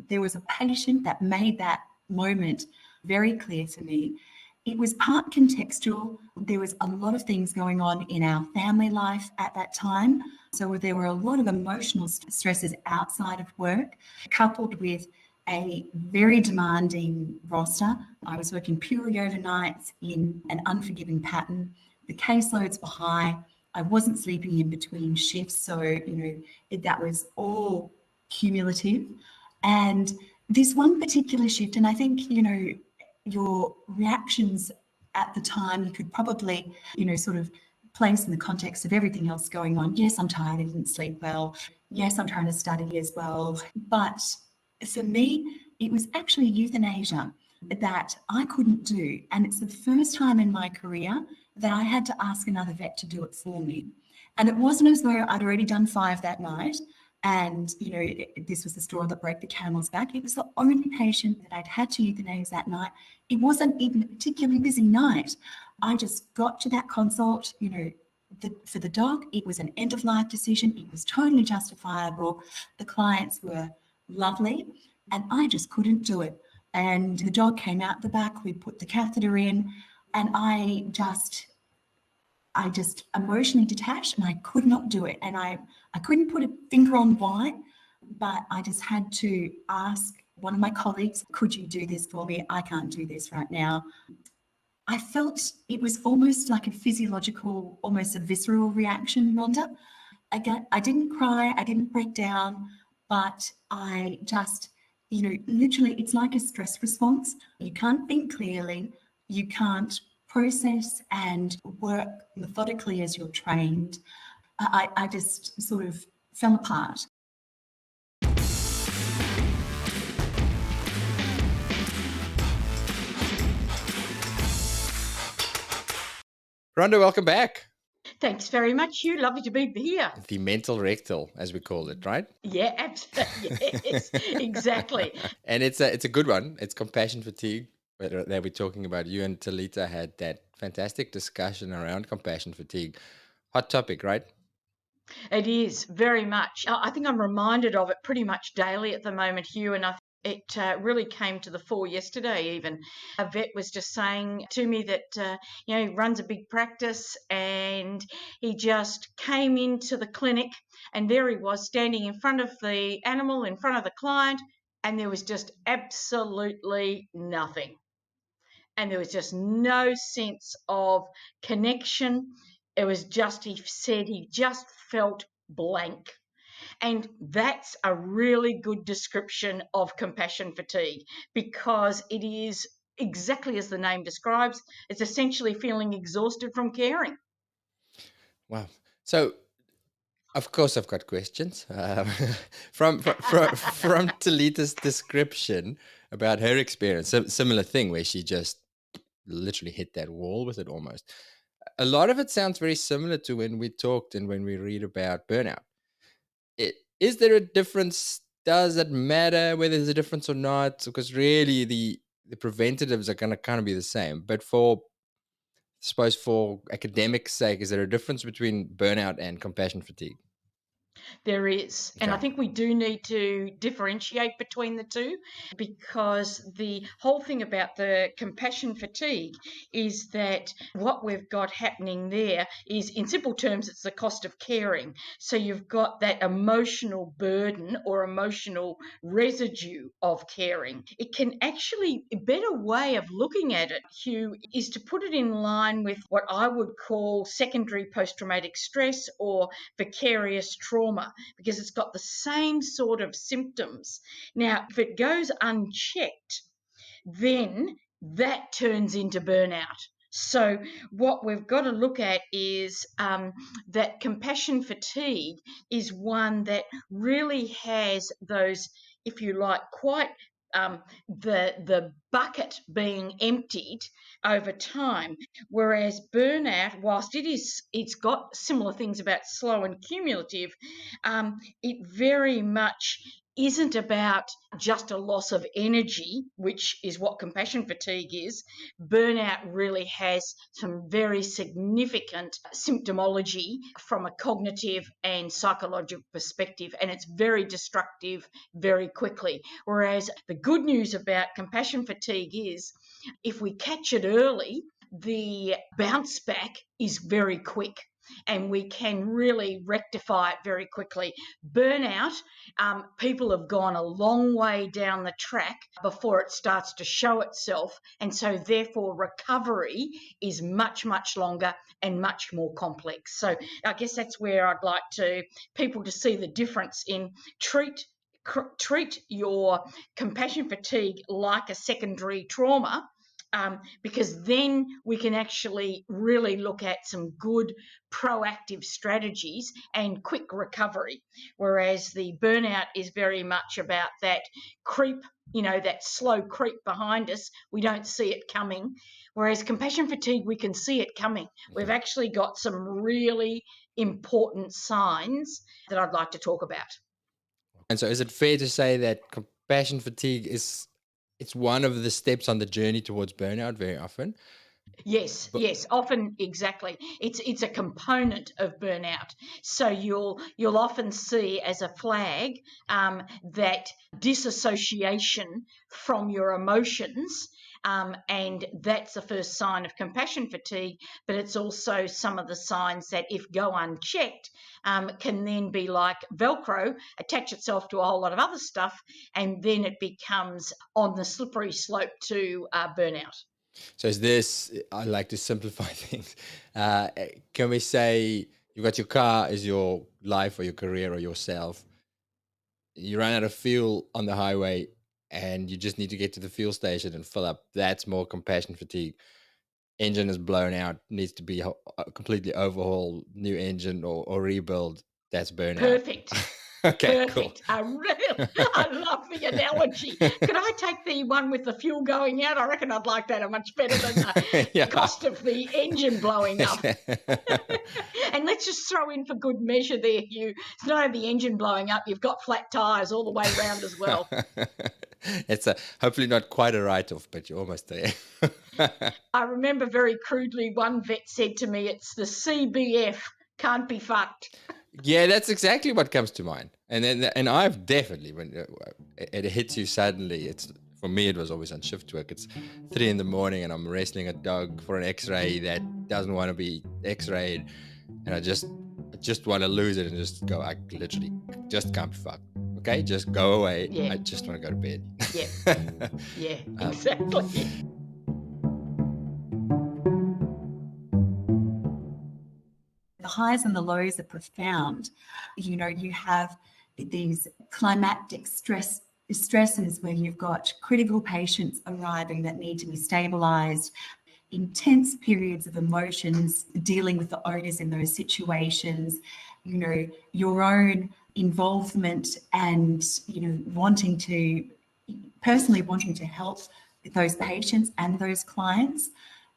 there was a patient that made that moment very clear to me. It was part contextual. There was a lot of things going on in our family life at that time. So there were a lot of emotional stresses outside of work, coupled with a very demanding roster. I was working purely overnights in an unforgiving pattern. The caseloads were high. I wasn't sleeping in between shifts. So, that was all cumulative. And this one particular shift, and I think, your reactions at the time, you could probably, sort of place in the context of everything else going on. Yes, I'm tired, I didn't sleep well. Yes, I'm trying to study as well. But for me, it was actually euthanasia that I couldn't do. And it's the first time in my career that I had to ask another vet to do it for me. And it wasn't as though I'd already done 5 that night. And, this was the straw that broke the camel's back. It was the only patient that I'd had to euthanize that night. It wasn't even a particularly busy night. I just got to that consult, for the dog, it was an end-of-life decision. It was totally justifiable. The clients were lovely, and I just couldn't do it. And the dog came out the back, we put the catheter in, and I just emotionally detached, and I could not do it. And I couldn't put a finger on why, but I just had to ask one of my colleagues, could you do this for me? I can't do this right now. I felt it was almost like a physiological, almost a visceral reaction, Rhonda. Again, I didn't cry, I didn't break down, but I just, literally, it's like a stress response. You can't think clearly, you can't process and work methodically as you're trained. I just sort of fell apart. Rhonda, welcome back. Thanks very much, Hugh. Lovely to be here. The mental rectal, as we call it, right? Yeah, absolutely. Yes, exactly. And it's a good one. It's compassion fatigue that we're talking about. You and Taleta had that fantastic discussion around compassion fatigue. Hot topic, right? It is very much. I think I'm reminded of it pretty much daily at the moment, Hugh, and it really came to the fore yesterday even. A vet was just saying to me that, he runs a big practice, and he just came into the clinic, and there he was standing in front of the animal, in front of the client, and there was just absolutely nothing. And there was just no sense of connection. It was just, he said he just felt blank. And that's a really good description of compassion fatigue, because it is exactly as the name describes. It's essentially feeling exhausted from caring. Wow. So, of course, I've got questions from Taleta's description about her experience. Similar thing where she just literally hit that wall with it almost. A lot of it sounds very similar to when we talked and when we read about burnout. Is there a difference? Does it matter whether there's a difference or not? Because really the preventatives are going to kind of be the same. But for academic sake, is there a difference between burnout and compassion fatigue? There is. And I think we do need to differentiate between the two, because the whole thing about the compassion fatigue is that what we've got happening there is, in simple terms, it's the cost of caring. So you've got that emotional burden or emotional residue of caring. It can actually, a better way of looking at it, Hugh, is to put it in line with what I would call secondary post-traumatic stress or vicarious trauma, because it's got the same sort of symptoms. Now, if it goes unchecked, then that turns into burnout. So what we've got to look at is that compassion fatigue is one that really has those, if you like, quite the bucket being emptied over time, whereas burnout, whilst it's got similar things about slow and cumulative, it very much isn't about just a loss of energy, which is what compassion fatigue is. Burnout really has some very significant symptomology from a cognitive and psychological perspective, and it's very destructive very quickly. Whereas the good news about compassion fatigue is if we catch it early, the bounce back is very quick and we can really rectify it very quickly. Burnout, people have gone a long way down the track before it starts to show itself, and so therefore recovery is much, much longer and much more complex. So I guess that's where I'd like people to see the difference in treat your compassion fatigue like a secondary trauma, because then we can actually really look at some good proactive strategies and quick recovery. Whereas the burnout is very much about that creep, that slow creep behind us. We don't see it coming. Whereas compassion fatigue, we can see it coming. We've actually got some really important signs that I'd like to talk about. And so is it fair to say that compassion fatigue it's one of the steps on the journey towards burnout very often? Yes, often, exactly. It's a component of burnout. So you'll often see as a flag that disassociation from your emotions, and that's the first sign of compassion fatigue. But it's also some of the signs that, if go unchecked, can then be like Velcro, attach itself to a whole lot of other stuff, and then it becomes on the slippery slope to burnout. So is this, I like to simplify things. Can we say you've got your car as your life or your career or yourself. You run out of fuel on the highway and you just need to get to the fuel station and fill up. That's more compassion fatigue. Engine is blown out, needs to be completely overhauled, new engine or rebuild. That's burnout. Perfect. Okay, Perfect. cool. I love the analogy. Could I take the one with the fuel going out? I reckon I'd like that much better than the cost of the engine blowing up. And let's just throw in for good measure there, Hugh. It's not only the engine blowing up, you've got flat tyres all the way around as well. It's hopefully not quite a write-off, but you're almost there. I remember very crudely one vet said to me, it's the CBF, can't be fucked. Yeah, that's exactly what comes to mind. And I've definitely, when it hits you suddenly, for me, it was always on shift work. It's 3 a.m. and I'm wrestling a dog for an x-ray that doesn't want to be x-rayed. And I just want to lose it and just go, I literally just can't be fucked. Okay, just go away. Yeah. I just want to go to bed. Yeah, exactly. The highs and the lows are profound. You have these climactic stresses where you've got critical patients arriving that need to be stabilized, intense periods of emotions, dealing with the owners in those situations, your own involvement and, personally wanting to help those patients and those clients.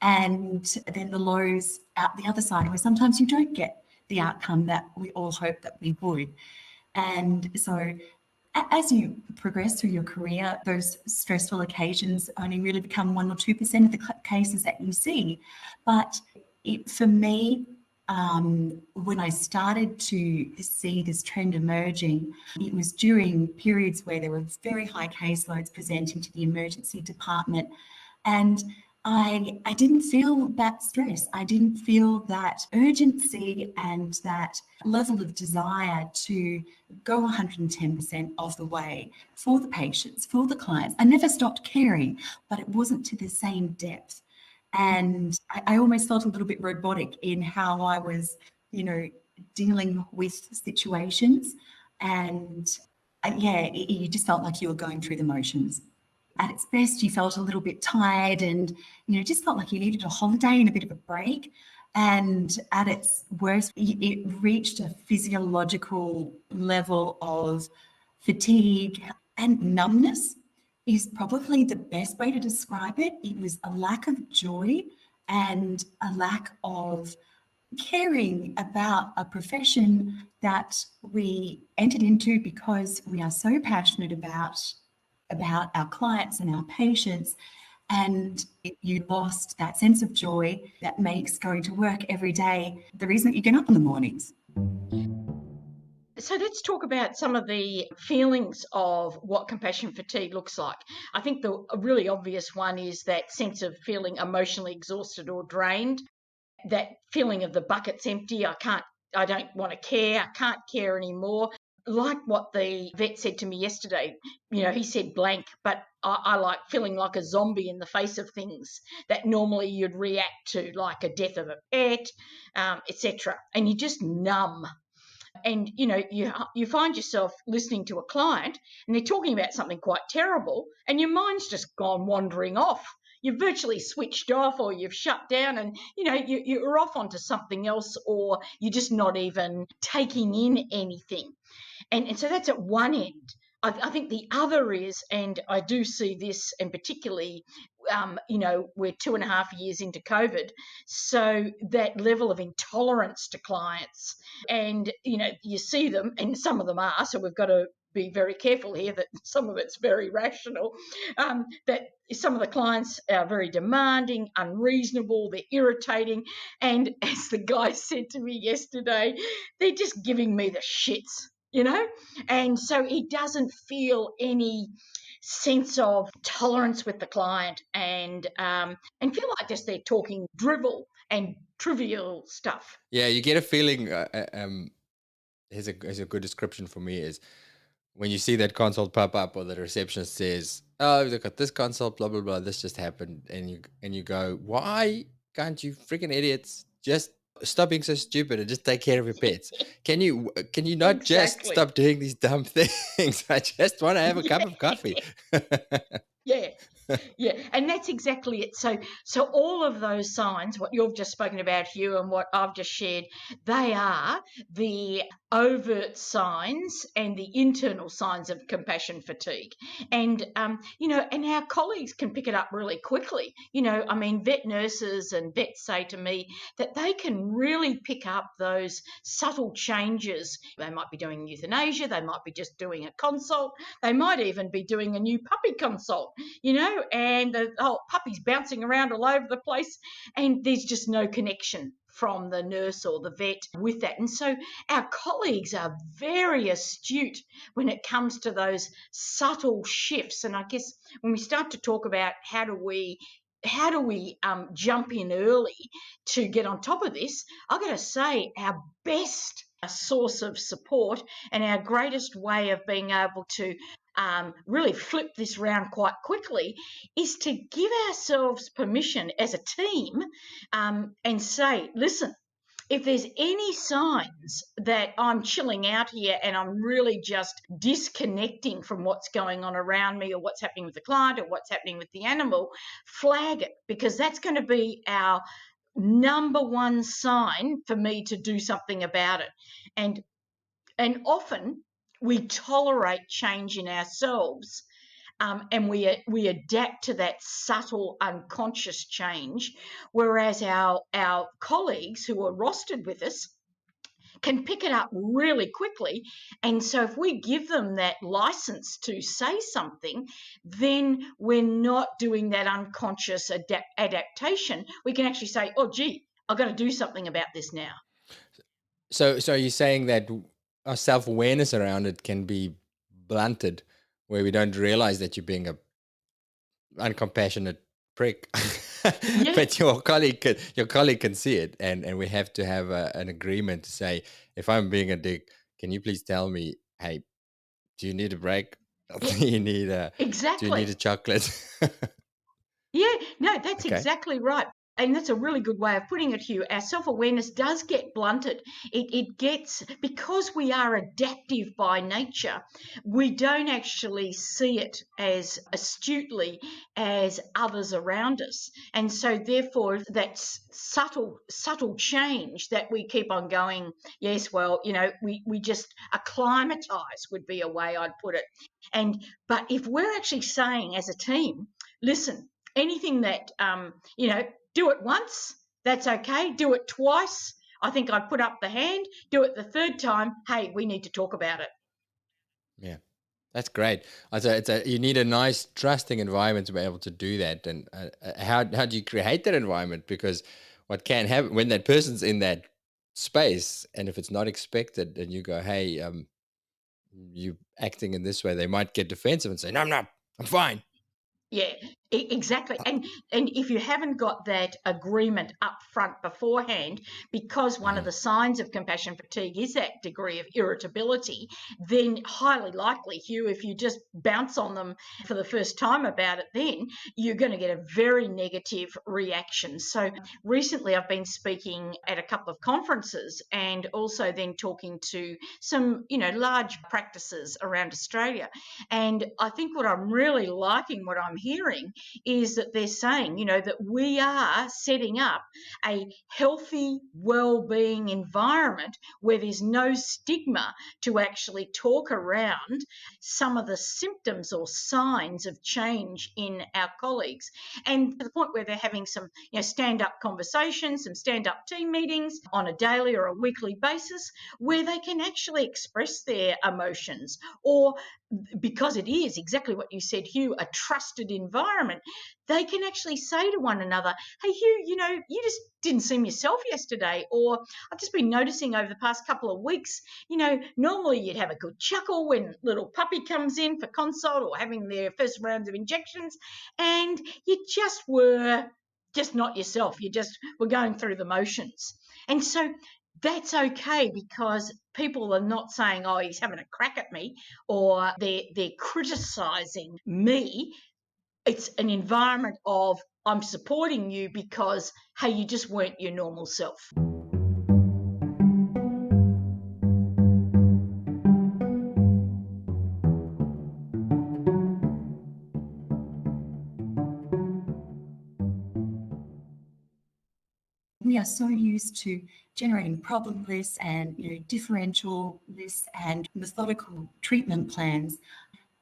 And then the lows out the other side, where sometimes you don't get the outcome that we all hope that we would. And so as you progress through your career, those stressful occasions only really become 1 or 2% of the cases that you see. But for me, when I started to see this trend emerging, it was during periods where there were very high caseloads presenting to the emergency department. And I didn't feel that stress. I didn't feel that urgency and that level of desire to go 110% of the way for the patients, for the clients. I never stopped caring, but it wasn't to the same depth. And I almost felt a little bit robotic in how I was, dealing with situations. And you just felt like you were going through the motions. At its best, you felt a little bit tired and, just felt like you needed a holiday and a bit of a break. And at its worst, it reached a physiological level of fatigue and numbness is probably the best way to describe it. It was a lack of joy and a lack of caring about a profession that we entered into because we are so passionate about our clients and our patients, and you lost that sense of joy that makes going to work every day the reason that you get up in the mornings. So let's talk about some of the feelings of what compassion fatigue looks like. I think the really obvious one is that sense of feeling emotionally exhausted or drained, that feeling of the bucket's empty. I don't want to care. I can't care anymore. Like what the vet said to me yesterday, he said blank, but I like feeling like a zombie in the face of things that normally you'd react to, like a death of a pet, etc. And you just numb. And you find yourself listening to a client and they're talking about something quite terrible and your mind's just gone wandering off. You've virtually switched off, or you've shut down, and you're off onto something else, or you're just not even taking in anything. And so that's at one end. I think the other is, and I do see this, and particularly, we're 2.5 years into COVID, so that level of intolerance to clients, and you see them, and some of them are, so we've got to be very careful here that some of it's very rational, that some of the clients are very demanding, unreasonable, they're irritating, and as the guy said to me yesterday, they're just giving me the shits. And so he doesn't feel any sense of tolerance with the client, and feel like just they're talking drivel and trivial stuff. Yeah, you get a feeling. Here's a good description for me is when you see that consult pop up, or the receptionist says, "Oh, they've got this consult, blah blah blah. This just happened," and you go, "Why can't you freaking idiots just stop being so stupid and just take care of your pets? Can you not just Exactly. stop doing these dumb things? I just want to have a cup of coffee." Yeah. Yeah, and that's exactly it. So all of those signs, what you've just spoken about, Hugh, and what I've just shared, they are the overt signs and the internal signs of compassion fatigue. And and our colleagues can pick it up really quickly. Vet nurses and vets say to me that they can really pick up those subtle changes. They might be doing euthanasia, they might be just doing a consult, they might even be doing a new puppy consult, and the whole puppy's bouncing around all over the place, and there's just no connection from the nurse or the vet with that. And so our colleagues are very astute when it comes to those subtle shifts. And I guess when we start to talk about how do we jump in early to get on top of this, I've got to say our best source of support and our greatest way of being able to really flip this round quite quickly is to give ourselves permission as a team, and say, listen, if there's any signs that I'm chilling out here and I'm really just disconnecting from what's going on around me, or what's happening with the client, or what's happening with the animal, flag it, because that's going to be our number one sign for me to do something about it. And often we tolerate change in ourselves, and we adapt to that subtle unconscious change, whereas our colleagues who are rostered with us can pick it up really quickly. And so if we give them that license to say something, then we're not doing that unconscious adaptation. We can actually say, oh, gee, I've got to do something about this now. So are you saying that our self-awareness around it can be blunted, where we don't realize that you're being a uncompassionate prick, Yeah. but your colleague can see it, and we have to have an agreement to say, if I'm being a dick, can you please tell me, hey, do you need a break? Yeah. Do you need a Exactly. chocolate? Yeah, no, that's Okay. exactly right. And that's a really good way of putting it, Hugh. Our self-awareness does get blunted. It gets, because we are adaptive by nature, we don't actually see it as astutely as others around us. And so therefore that subtle change that we keep on going, yes, well, we just acclimatise would be a way I'd put it. But if we're actually saying as a team, listen, anything that do it once, that's okay. Do it twice, I think I'd put up the hand, do it the third time. Hey, we need to talk about it. Yeah, that's great. You need a nice, trusting environment to be able to do that. And how do you create that environment? Because what can happen when that person's in that space, and if it's not expected, and you go, "Hey, you acting in this way," they might get defensive and say, "No, I'm not. I'm fine." Yeah, exactly. And if you haven't got that agreement up front beforehand, because one of the signs of compassion fatigue is that degree of irritability, then highly likely, Hugh, if you just bounce on them for the first time about it, then you're going to get a very negative reaction. So recently I've been speaking at a couple of conferences and also then talking to some, large practices around Australia. And I think what I'm really liking, what I'm hearing, is that they're saying, that we are setting up a healthy, well-being environment where there's no stigma to actually talk around some of the symptoms or signs of change in our colleagues. And to the point where they're having some, stand-up conversations, some stand-up team meetings on a daily or a weekly basis where they can actually express their emotions, or because it is exactly what you said, Hugh, a trusted environment, they can actually say to one another, hey, Hugh, you just didn't seem yourself yesterday, or I've just been noticing over the past couple of weeks, normally you'd have a good chuckle when little puppy comes in for consult or having their first rounds of injections, and you just were just not yourself. You just were going through the motions. And so that's okay, because people are not saying, oh, he's having a crack at me, or they're criticising me. It's an environment of, I'm supporting you because, hey, you just weren't your normal self. We are so used to generating problem lists and differential lists and methodical treatment plans.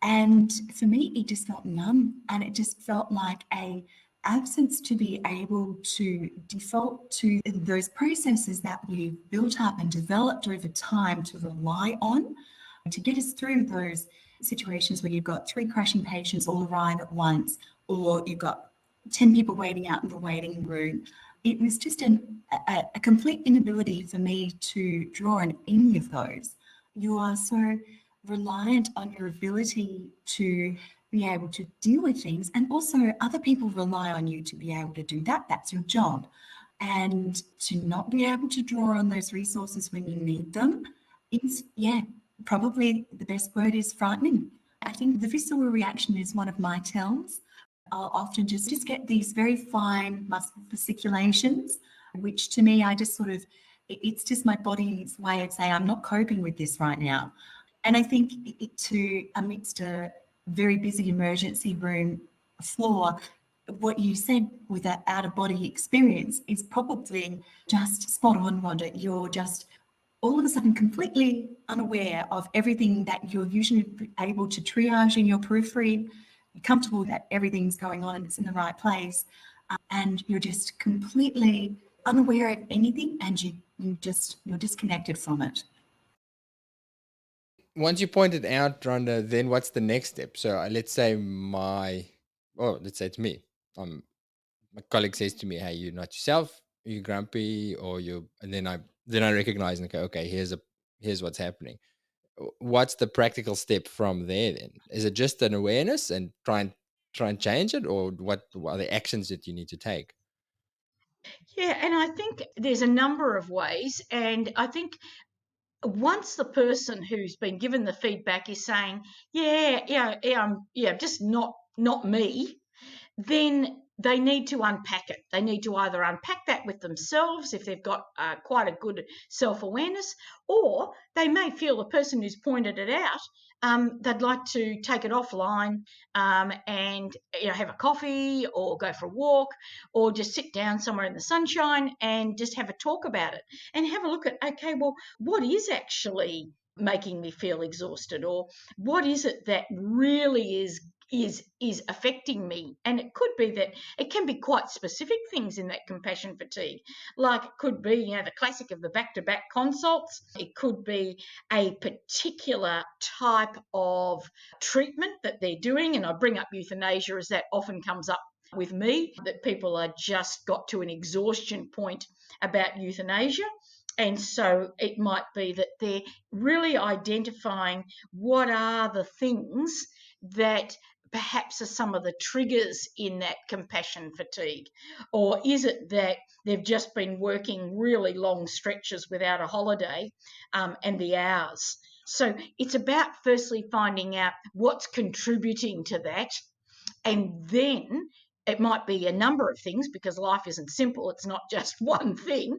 And for me, it just felt numb, and it just felt like a absence to be able to default to those processes that we've built up and developed over time to rely on to get us through those situations where you've got 3 crashing patients all arrive at once, or you've got 10 people waiting out in the waiting room. It was just a complete inability for me to draw on any of those. You are so reliant on your ability to be able to deal with things, and also other people rely on you to be able to do that. That's your job. And to not be able to draw on those resources when you need them is, probably the best word is frightening. I think the visceral reaction is one of my tells. I'll often just get these very fine muscle fasciculations, which to me, I just sort of, it's just my body's way of saying, I'm not coping with this right now. And I think amidst a very busy emergency room floor, what you said with that out-of-body experience is probably just spot on, Rhonda. You're just all of a sudden completely unaware of everything that you're usually able to triage in your periphery. You're comfortable that everything's going on and it's in the right place, and you're just completely unaware of anything, and you're disconnected from it. Once you point it out, Rhonda, then what's the next step? So let's say let's say it's me. My colleague says to me, "Hey, you're not yourself. You're grumpy, and then I recognize and go, okay, here's what's happening. What's the practical step from there? Then is it just an awareness and try and change it, or what are the actions that you need to take?" Yeah, and I think there's a number of ways, and I think once the person who's been given the feedback is saying, I'm just not me, then they need to unpack it. They need to either unpack that with themselves if they've got quite a good self-awareness, or they may feel the person who's pointed it out, they'd like to take it offline and have a coffee or go for a walk or just sit down somewhere in the sunshine and just have a talk about it and have a look at, okay, well, what is actually making me feel exhausted, or what is it that really is is affecting me. And it could be that it can be quite specific things in that compassion fatigue. Like it could be, the classic of the back-to-back consults. It could be a particular type of treatment that they're doing. And I bring up euthanasia as that often comes up with me, that people are just got to an exhaustion point about euthanasia. And so it might be that they're really identifying what are the things that perhaps are some of the triggers in that compassion fatigue. Or is it that they've just been working really long stretches without a holiday, and the hours? So it's about firstly finding out what's contributing to that, and then it might be a number of things, because life isn't simple. It's not just one thing.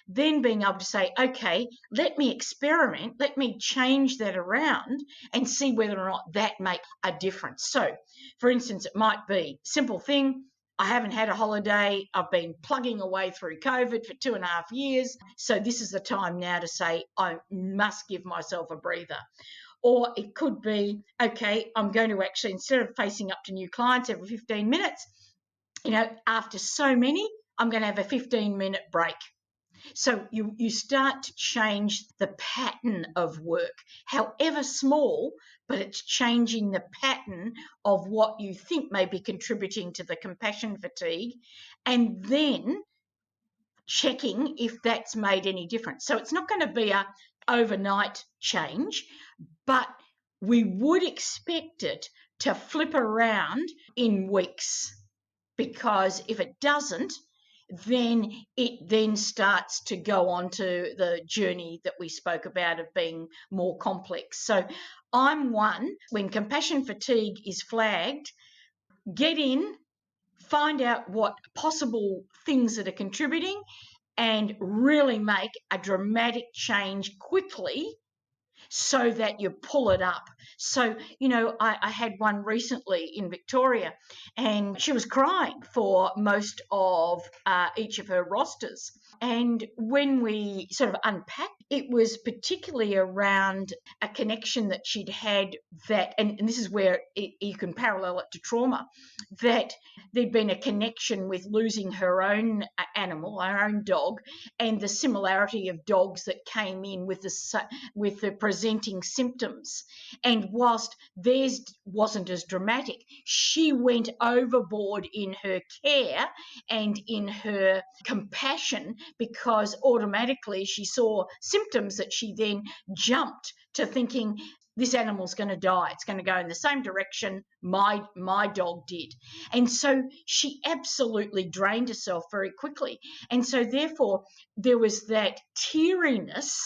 Then being able to say, okay, let me experiment, let me change that around and see whether or not that makes a difference. So, for instance, it might be simple thing. I haven't had a holiday. I've been plugging away through COVID for 2.5 years. So this is the time now to say, I must give myself a breather. Or it could be, okay, I'm going to actually, instead of facing up to new clients every 15 minutes, after so many, I'm going to have a 15-minute break. So you start to change the pattern of work, however small, but it's changing the pattern of what you think may be contributing to the compassion fatigue, and then checking if that's made any difference. So it's not going to be a overnight change, but we would expect it to flip around in weeks, because if it doesn't, then it then starts to go on to the journey that we spoke about of being more complex. So I'm one, when compassion fatigue is flagged, get in, find out what possible things that are contributing, and really make a dramatic change quickly so that you pull it up. So, I had one recently in Victoria, and she was crying for most of each of her rosters. And when we sort of unpacked, it was particularly around a connection that she'd had that, and this is where you can parallel it to trauma, that there'd been a connection with losing her own animal, her own dog, and the similarity of dogs that came in with the presenting symptoms. And whilst theirs wasn't as dramatic, she went overboard in her care and in her compassion, because automatically she saw symptoms that she then jumped to thinking, this animal's going to die. It's going to go in the same direction my dog did. And so she absolutely drained herself very quickly. And so therefore there was that teariness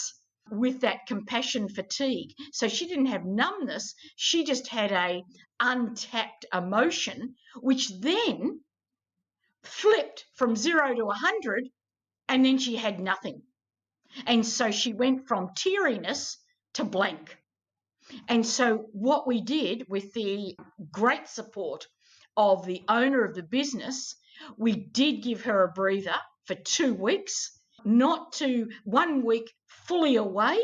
with that compassion fatigue. So she didn't have numbness. She just had a untapped emotion, which then flipped from 0 to 100, and then she had nothing. And so she went from teariness to blank. And so what we did, with the great support of the owner of the business, we did give her a breather for 2 weeks, not to 1 week fully away,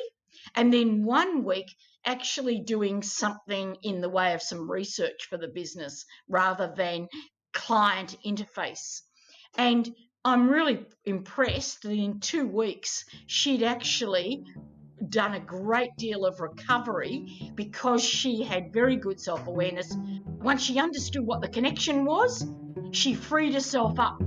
and then 1 week actually doing something in the way of some research for the business rather than client interface. And I'm really impressed that in 2 weeks she'd actually done a great deal of recovery, because she had very good self-awareness. Once she understood what the connection was, she freed herself up.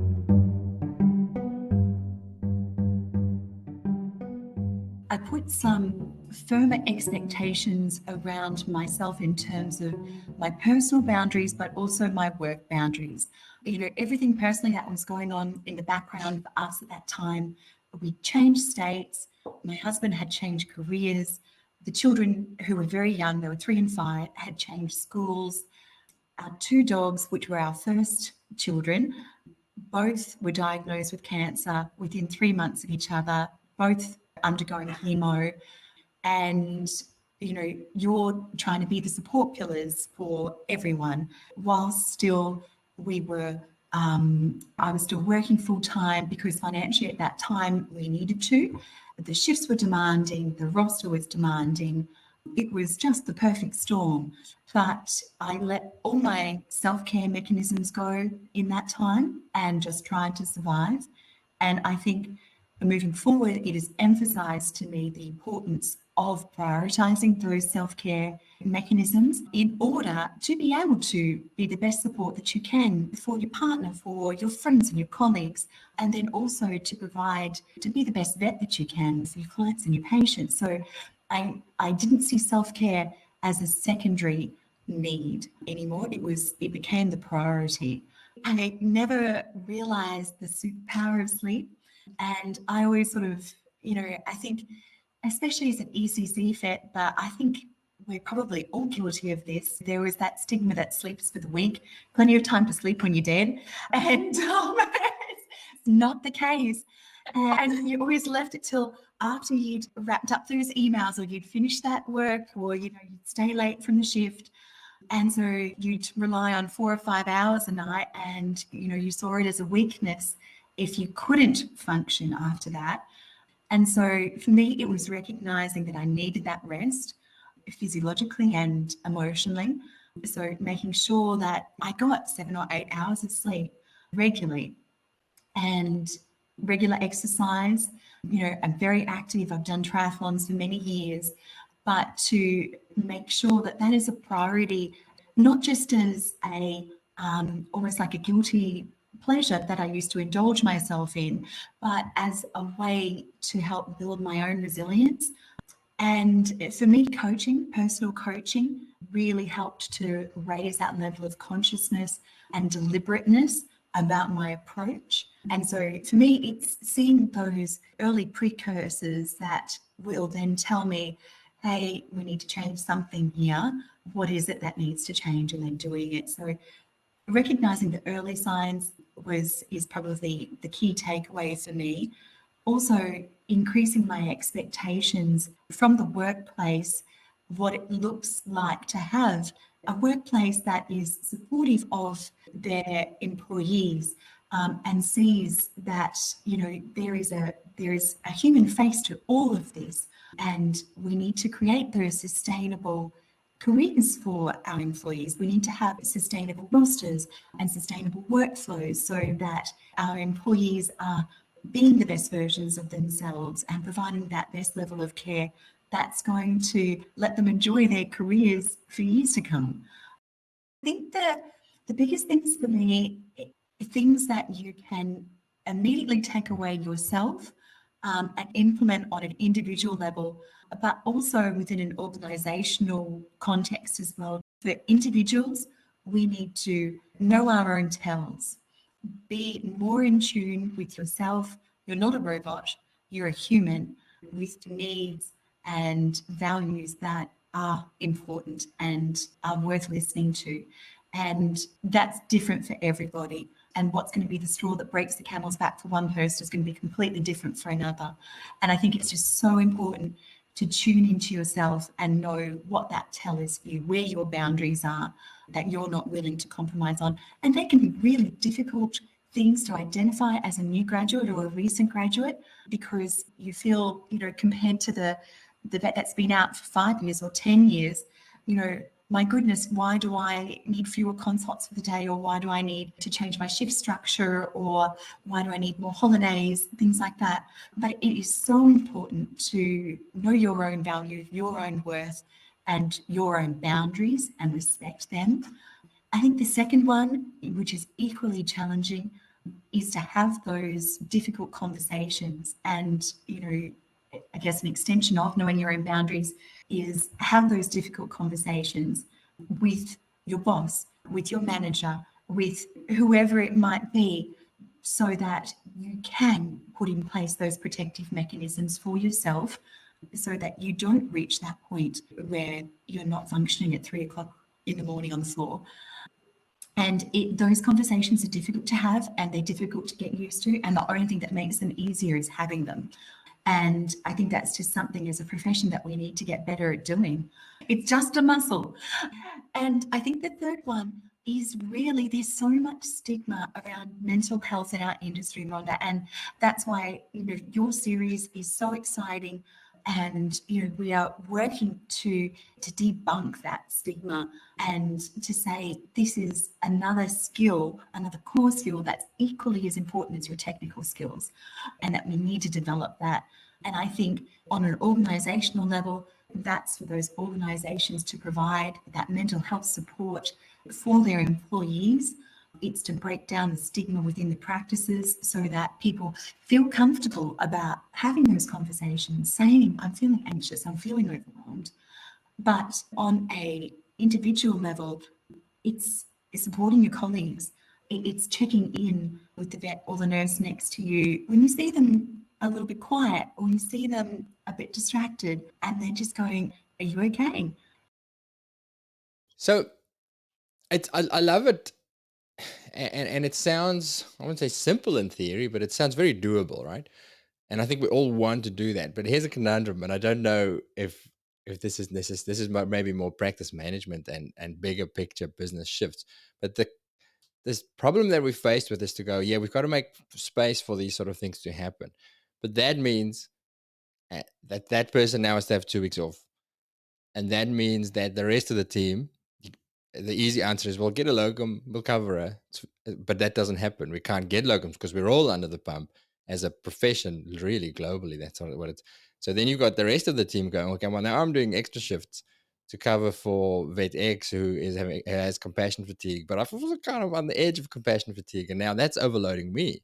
I put some firmer expectations around myself in terms of my personal boundaries, but also my work boundaries. Everything personally that was going on in the background for us at that time, we changed states. My husband had changed careers. The children, who were very young, they were 3 and 5, had changed schools. Our 2 dogs, which were our first children, both were diagnosed with cancer within 3 months of each other, both undergoing chemo. And you're trying to be the support pillars for everyone, while still I was still working full time, because financially at that time we needed to. The shifts were demanding, the roster was demanding. It was just the perfect storm. But I let all my self-care mechanisms go in that time and just tried to survive. And I think moving forward, it has emphasized to me the importance of prioritizing those self-care mechanisms in order to be able to be the best support that you can for your partner, for your friends and your colleagues, and then also to provide, to be the best vet that you can for your clients and your patients. So I didn't see self-care as a secondary need anymore. It became the priority. I never realized the superpower of sleep. And I always sort of, I think, especially as an ECC vet, but I think we're probably all guilty of this. There was that stigma that sleep's for the weak, plenty of time to sleep when you're dead. And it's not the case. And you always left it till after you'd wrapped up those emails or you'd finished that work or, you'd stay late from the shift. And so you'd rely on 4 or 5 hours a night and, you saw it as a weakness if you couldn't function after that. And so for me, it was recognizing that I needed that rest physiologically and emotionally. So making sure that I got 7 or 8 hours of sleep regularly and regular exercise. I'm very active. I've done triathlons for many years, but to make sure that that is a priority, not just as a almost like a guilty pleasure that I used to indulge myself in, but as a way to help build my own resilience. And for me, personal coaching, really helped to raise that level of consciousness and deliberateness about my approach. And so for me, it's seeing those early precursors that will then tell me, hey, we need to change something here. What is it that needs to change? And then doing it. So recognizing the early signs is probably the key takeaway for me. Also, increasing my expectations from the workplace, what it looks like to have a workplace that is supportive of their employees, and sees that there is a human face to all of this, and we need to create those sustainable careers for our employees. We need to have sustainable rosters and sustainable workflows so that our employees are being the best versions of themselves and providing that best level of care that's going to let them enjoy their careers for years to come. I think that the biggest things for me are things that you can immediately take away yourself and implement on an individual level, but also within an organizational context as well. For individuals, we need to know our own tells, be more in tune with yourself. You're not a robot, you're a human with needs and values that are important and are worth listening to. And that's different for everybody. And what's going to be the straw that breaks the camel's back for one person is going to be completely different for another. And I think it's just so important to tune into yourself and know what that tell is for you, where your boundaries are, that you're not willing to compromise on. And they can be really difficult things to identify as a new graduate or a recent graduate, because you feel, compared to the vet that's been out for 5 years or 10 years, my goodness, why do I need fewer consults for the day? Or why do I need to change my shift structure? Or why do I need more holidays? Things like that. But it is so important to know your own value, your own worth, and your own boundaries and respect them. I think the second one, which is equally challenging, is to have those difficult conversations. And, I guess an extension of knowing your own boundaries is have those difficult conversations with your boss, with your manager, with whoever it might be, so that you can put in place those protective mechanisms for yourself so that you don't reach that point where you're not functioning at 3 o'clock in the morning on the floor. And those conversations are difficult to have and they're difficult to get used to. And the only thing that makes them easier is having them. And I think that's just something as a profession that we need to get better at doing. It's just a muscle. And I think the third one is really, there's so much stigma around mental health in our industry, Rhonda. And that's why, your series is so exciting. And we are working to debunk that stigma and to say this is another skill, another core skill that's equally as important as your technical skills, and that we need to develop that. And I think on an organizational level, that's for those organizations to provide that mental health support for their employees. It's to break down the stigma within the practices so that people feel comfortable about having those conversations, saying, I'm feeling anxious, I'm feeling overwhelmed. But on a individual level, it's supporting your colleagues. It's checking in with the vet or the nurse next to you when you see them a little bit quiet or you see them a bit distracted, and they're just going, are you okay? So I love it. And it sounds, I wouldn't say simple in theory, but it sounds very doable, right? And I think we all want to do that. But here's a conundrum, and I don't know if this is maybe more practice management and bigger picture business shifts. But this problem that we faced with is to go, yeah, we've got to make space for these sort of things to happen. But that means that person now has to have 2 weeks off. And that means that the rest of the team, the easy answer is, well, get a locum, we'll cover her. But that doesn't happen. We can't get locums because we're all under the pump as a profession, really globally. That's what it's. So then you've got the rest of the team going, okay, well, now I'm doing extra shifts to cover for vet X who has compassion fatigue, but I'm also kind of on the edge of compassion fatigue. And now that's overloading me.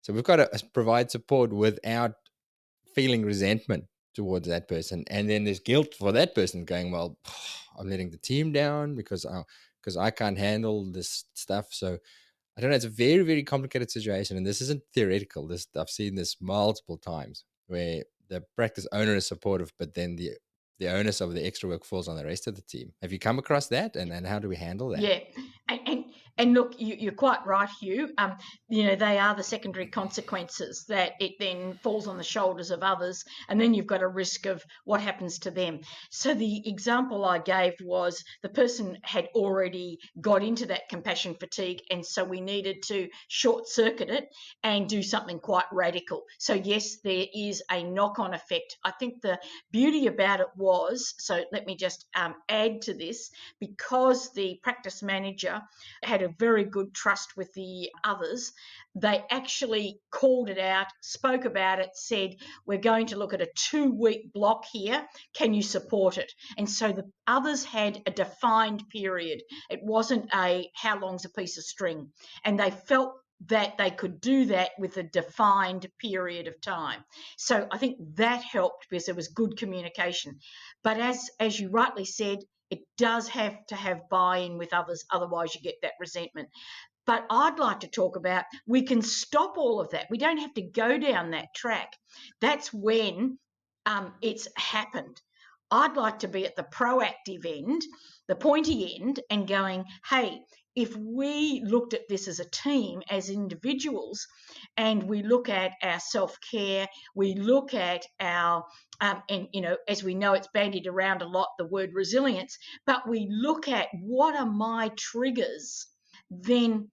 So we've got to provide support without feeling resentment towards that person. And then there's guilt for that person going, well, I'm letting the team down because I can't handle this stuff. So I don't know. It's a very, very complicated situation. And this isn't theoretical. I've seen this multiple times where the practice owner is supportive, but then the onus of the extra work falls on the rest of the team. Have you come across that? And how do we handle that? Yeah, and look, you're quite right, Hugh. They are the secondary consequences that it then falls on the shoulders of others, and then you've got a risk of what happens to them. So the example I gave was the person had already got into that compassion fatigue, and so we needed to short circuit it and do something quite radical. So yes, there is a knock-on effect. I think the beauty about it was, so let me just add to this, because the practice manager had a very good trust with the others, they actually called it out, spoke about it, said, we're going to look at a 2-week block here. Can you support it? And so the others had a defined period. It wasn't a how long's a piece of string. And they felt that they could do that with a defined period of time. So I think that helped because there was good communication. But as you rightly said, it does have to have buy-in with others, otherwise you get that resentment. But I'd like to talk about, we can stop all of that. We don't have to go down that track. That's when it's happened. I'd like to be at the proactive end, the pointy end, and going, hey, if we looked at this as a team, as individuals, and we look at our self-care, we look at our, as we know, it's bandied around a lot, the word resilience, but we look at what are my triggers, then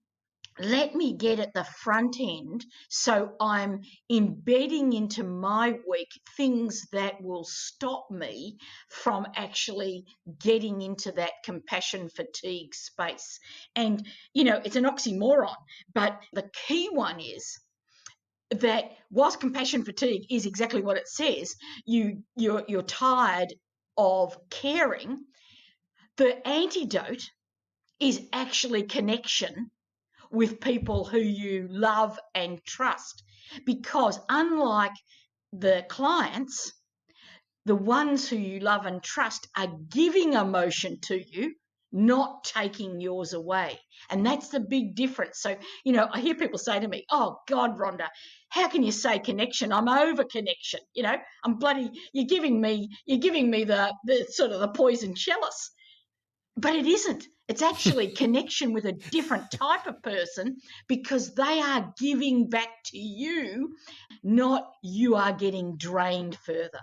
let me get at the front end so I'm embedding into my week things that will stop me from actually getting into that compassion fatigue space. And, it's an oxymoron, but the key one is that whilst compassion fatigue is exactly what it says, you're tired of caring, the antidote is actually connection with people who you love and trust. Because unlike the clients, the ones who you love and trust are giving emotion to you, not taking yours away. And that's the big difference. So, I hear people say to me, oh God, Rhonda, how can you say connection? I'm over connection. I'm bloody, you're giving me the sort of the poison chalice. But it isn't. It's actually connection with a different type of person because they are giving back to you, not you are getting drained further.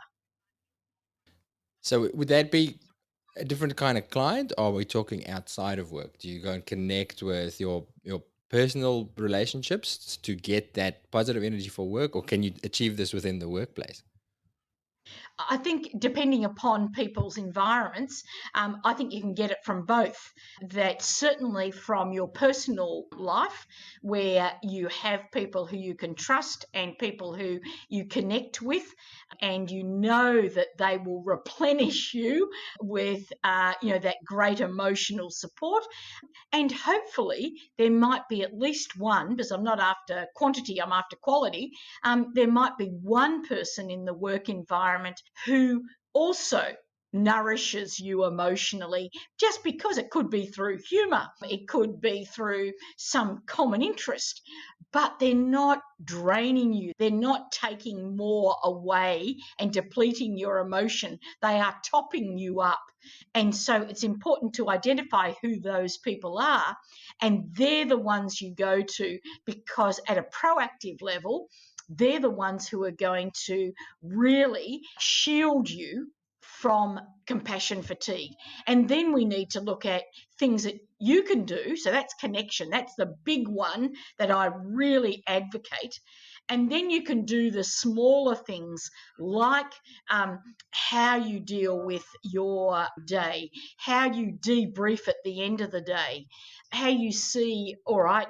So would that be a different kind of client, or are we talking outside of work? Do you go and connect with your personal relationships to get that positive energy for work, or can you achieve this within the workplace? I think depending upon people's environments, I think you can get it from both. That certainly from your personal life, where you have people who you can trust and people who you connect with, and you know that they will replenish you with, that great emotional support. And hopefully, there might be at least one, because I'm not after quantity, I'm after quality. There might be one person in the work environment who also nourishes you emotionally, just because it could be through humour, it could be through some common interest, but they're not draining you. They're not taking more away and depleting your emotion. They are topping you up. And so it's important to identify who those people are, and they're the ones you go to, because at a proactive level, they're the ones who are going to really shield you from compassion fatigue. And then we need to look at things that you can do. So that's connection. That's the big one that I really advocate. And then you can do the smaller things, like how you deal with your day, how you debrief at the end of the day, how you see, all right,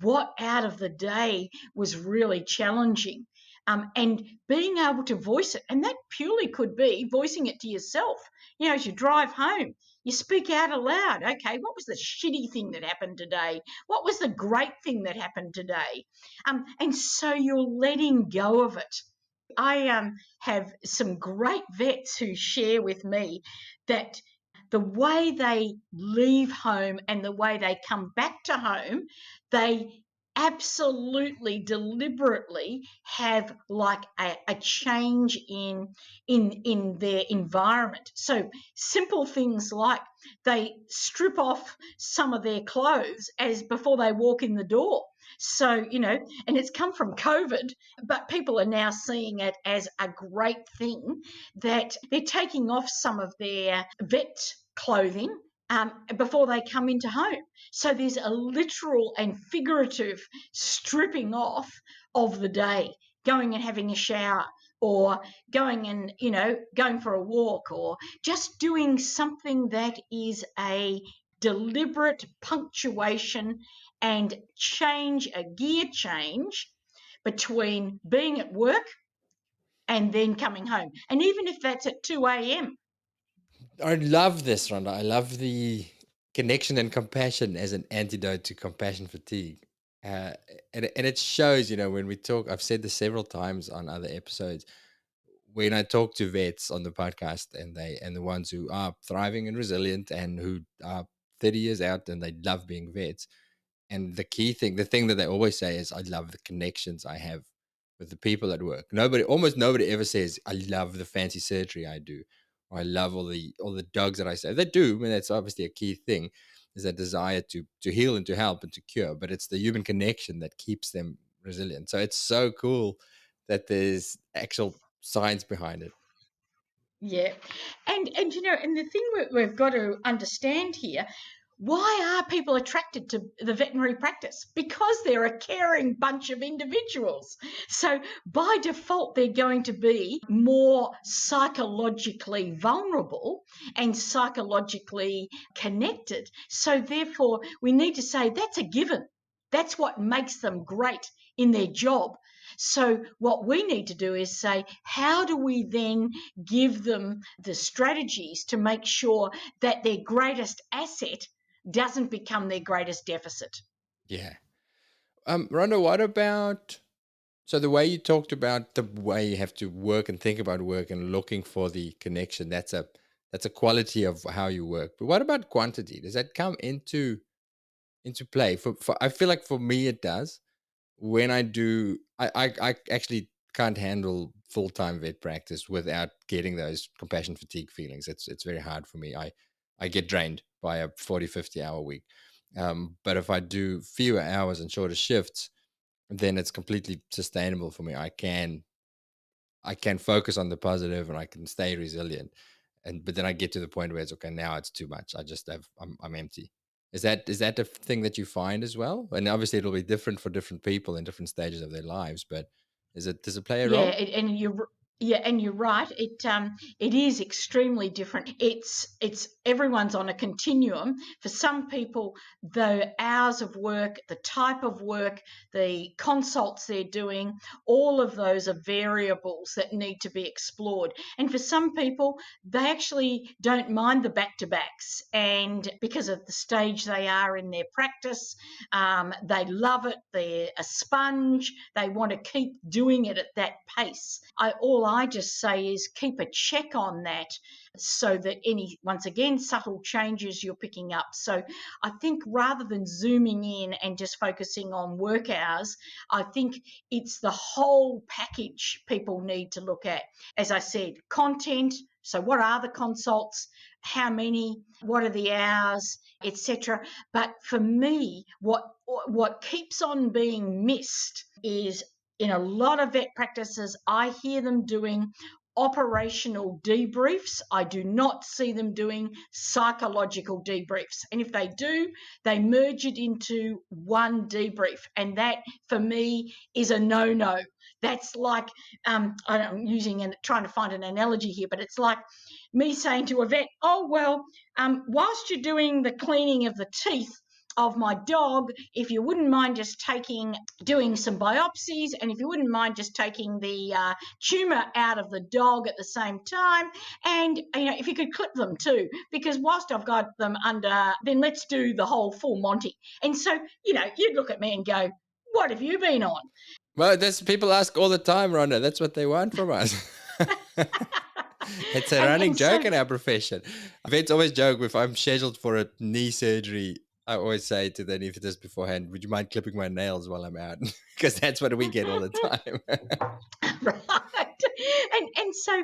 what out of the day was really challenging. And being able to voice it. And that purely could be voicing it to yourself. As you drive home, you speak out aloud. Okay, what was the shitty thing that happened today? What was the great thing that happened today? And so you're letting go of it. I have some great vets who share with me that the way they leave home and the way they come back to home, they absolutely deliberately have like a change in their environment. So simple things like they strip off some of their clothes as before they walk in the door. So, and it's come from COVID, but people are now seeing it as a great thing that they're taking off some of their vet clothing before they come into home. So there's a literal and figurative stripping off of the day, going and having a shower, or going and, going for a walk, or just doing something that is a deliberate punctuation and a gear change between being at work and then coming home. And even if that's at 2 a.m. I love this, Rhonda. I love the connection and compassion as an antidote to compassion fatigue. Uh, and it shows, when we talk, I've said this several times on other episodes, when I talk to vets on the podcast, and the ones who are thriving and resilient and who are 30 years out and they love being vets. And the thing that they always say is, I love the connections I have with the people at work. Almost nobody ever says, I love the fancy surgery I do, or I love all the dogs that I say. They do, and that's obviously a key thing, is that desire to heal and to help and to cure. But it's the human connection that keeps them resilient. So it's so cool that there's actual science behind it. Yeah. And the thing we've got to understand here, why are people attracted to the veterinary practice? Because they're a caring bunch of individuals. So by default, they're going to be more psychologically vulnerable and psychologically connected. So therefore, we need to say that's a given. That's what makes them great in their job. So what we need to do is say, how do we then give them the strategies to make sure that their greatest asset doesn't become their greatest deficit? Yeah. Rhonda, what about, so the way you talked about the way you have to work and think about work and looking for the connection, that's a quality of how you work. But what about quantity? Does that come into play? For I feel like for me it does. When I do, I actually can't handle full-time vet practice without getting those compassion fatigue feelings. It's very hard for me. I get drained by a 40, 50 hour week. But if I do fewer hours and shorter shifts, then it's completely sustainable for me. I can focus on the positive and I can stay resilient. But then I get to the point where it's okay, now it's too much. I'm empty. Is that the thing that you find as well? And obviously it'll be different for different people in different stages of their lives, but does it play a Yeah, role? and Yeah, and you're right. It is extremely different. It's everyone's on a continuum. For some people, the hours of work, the type of work, the consults they're doing, all of those are variables that need to be explored. And for some people, they actually don't mind the back-to-backs, and because of the stage they are in their practice, they love it. They're a sponge. They want to keep doing it at that pace. All I just say is keep a check on that, so that any, once again, subtle changes you're picking up. So I think rather than zooming in and just focusing on work hours, I think it's the whole package people need to look at. As I said, content. So what are the consults? How many? What are the hours? Etc. But for me, what keeps on being missed is, in a lot of vet practices, I hear them doing operational debriefs. I do not see them doing psychological debriefs. And if they do, they merge it into one debrief. And that, for me, is a no-no. That's like, I'm trying to find an analogy here, but it's like me saying to a vet, oh, well, whilst you're doing the cleaning of the teeth of my dog, if you wouldn't mind just doing some biopsies, and if you wouldn't mind just taking the tumour out of the dog at the same time, and if you could clip them too, because whilst I've got them under, then let's do the whole full Monty. And so, you'd look at me and go, what have you been on? Well, this people ask all the time, Rhonda. That's what they want from us. It's a running joke in our profession. Vets always joke, if I'm scheduled for a knee surgery, I always say to the anaesthetist beforehand, would you mind clipping my nails while I'm out? Because that's what we get all the time. Right. And so,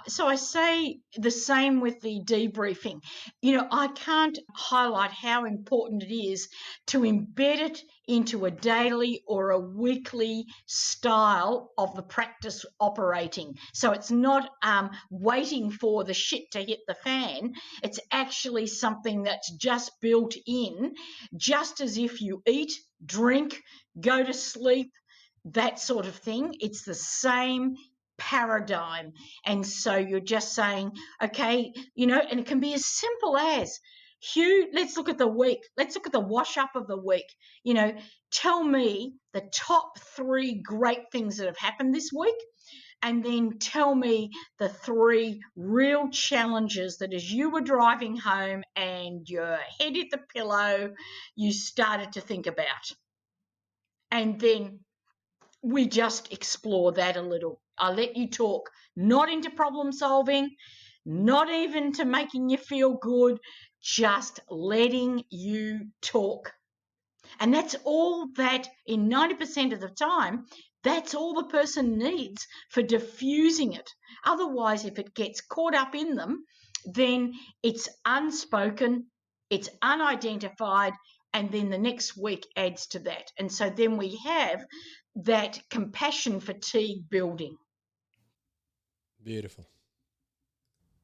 so I say the same with the debriefing. I can't highlight how important it is to embed it into a daily or a weekly style of the practice operating. So it's not waiting for the shit to hit the fan. It's actually something that's just built in, just as if you eat, drink, go to sleep, that sort of thing. It's the same paradigm. And so you're just saying, okay, and it can be as simple as, Hugh, let's look at the week. Let's look at the wash up of the week. Tell me the top 3 great things that have happened this week. And then tell me the 3 real challenges that, as you were driving home and your head hit the pillow, you started to think about. And then we just explore that a little. I let you talk, not into problem solving, not even to making you feel good, just letting you talk. And that's all that, in 90% of the time, that's all the person needs for diffusing it. Otherwise, if it gets caught up in them, then it's unspoken, it's unidentified, and then the next week adds to that. And so then we have that compassion fatigue building. Beautiful.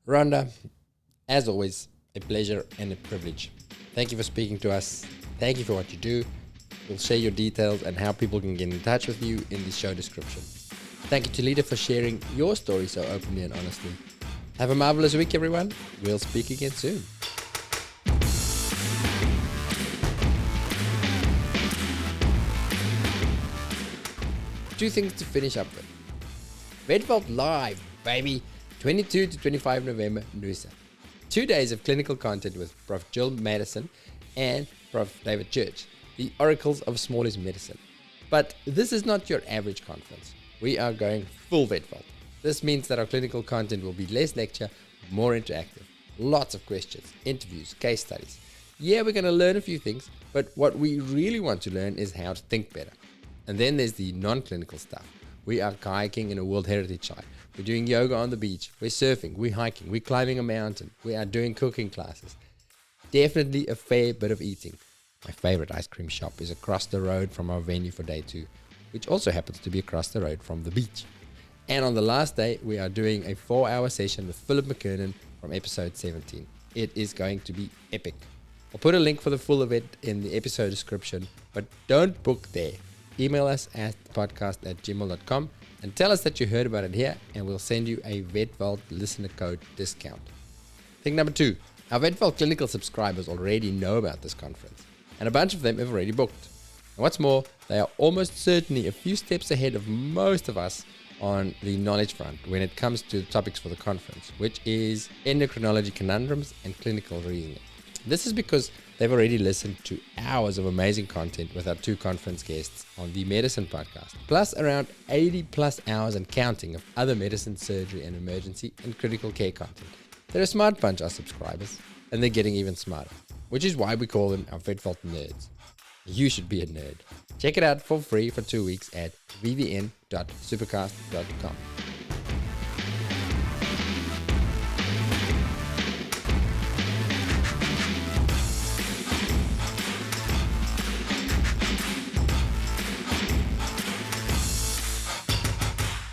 Rhonda, as always, a pleasure and a privilege. Thank you for speaking to us. Thank you for what you do. We'll share your details and how people can get in touch with you in the show description. Thank you, Taleta, for sharing your story so openly and honestly. Have a marvelous week, everyone. We'll speak again soon. 2 things to finish up with. Redveld Live, baby. 22 to 25 November, Noosa. 2 days of clinical content with Prof. Jill Madison and Prof. David Church, the oracles of smallest medicine. But this is not your average conference. We are going full Redveld. This means that our clinical content will be less lecture, more interactive. Lots of questions, interviews, case studies. Yeah, we're going to learn a few things, but what we really want to learn is how to think better. And then there's the non-clinical stuff. We are kayaking in a World Heritage Site. We're doing yoga on the beach. We're surfing. We're hiking. We're climbing a mountain. We are doing cooking classes. Definitely a fair bit of eating. My favorite ice cream shop is across the road from our venue for day 2, which also happens to be across the road from the beach. And on the last day, we are doing a 4-hour session with Philip McKernan from episode 17. It is going to be epic. I'll put a link for the full event in the episode description, but don't book there. Email us at podcast@gmail.com and tell us that you heard about it here, and we'll send you a VetVault listener code discount. Thing number 2, our VetVault clinical subscribers already know about this conference, and a bunch of them have already booked. And what's more, they are almost certainly a few steps ahead of most of us on the knowledge front when it comes to the topics for the conference, which is endocrinology conundrums and clinical reasoning. This is because they've already listened to hours of amazing content with our 2 conference guests on the Medicine podcast, plus around 80 plus hours and counting of other medicine, surgery, and emergency and critical care content. They're a smart bunch, our subscribers, and they're getting even smarter, which is why we call them our VetVault nerds. You should be a nerd. Check it out for free for 2 weeks at vvn.supercast.com.